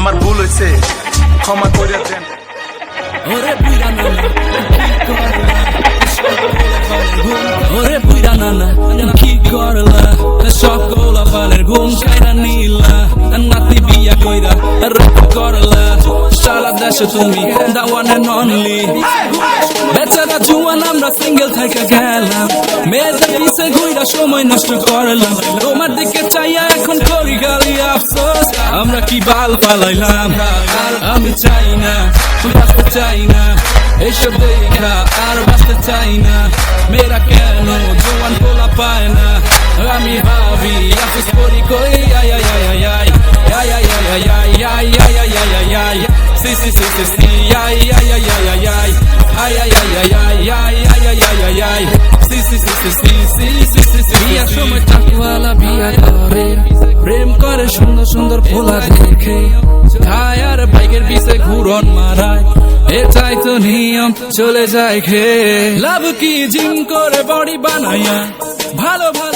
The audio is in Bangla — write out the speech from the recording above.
আমার ভুল হয়েছে, ক্ষমা করে দেন। ওরে বুইরা নানা কি করলা, ওরে বুইরা নানা কি করলা, সকল আপালের ঘুম খাইরা নিলা, নাতি বিয়া কইরা রাত করলা, সারা দেশে তুমি the one and only, বেচারা জুয়ান আমরা সিঙ্গেল থেকে গেলাম, মেয়েদের পিছে ঘুইরা সময় নষ্ট করলাম, তোমার দিকে চাইয়া এখন করি খালি আফসোস, আমরা কি বাল পালাইলাম, আর আমি চাই না বাঁচতে চাই না, এসব দেখা আর বাঁচতে চাই না, মেয়েরা কেন জোয়ান পোলা পায় না, আমি ভাবি আফসোস করি কই আই আই আই আই আই আই আই আই আই আই আই আই আই আই আই সি সি সি সি সি আই আই আই আই আই আই আই আই আই আই আই আই আই আই আই আই আই সি সি সি সি সি সি সি সি সি বিয়ার সময় টাকওয়ালা বিয়া করে, প্রেম করে সুন্দর সুন্দর পোলা দেখে, খায় আর বাইকের পিছে ঘুরন মারায়, এটাই তো নিয়ম চলে যায় খেয়ে, লাভ কি জিম করে বডি বানায়া, ভালো ভালো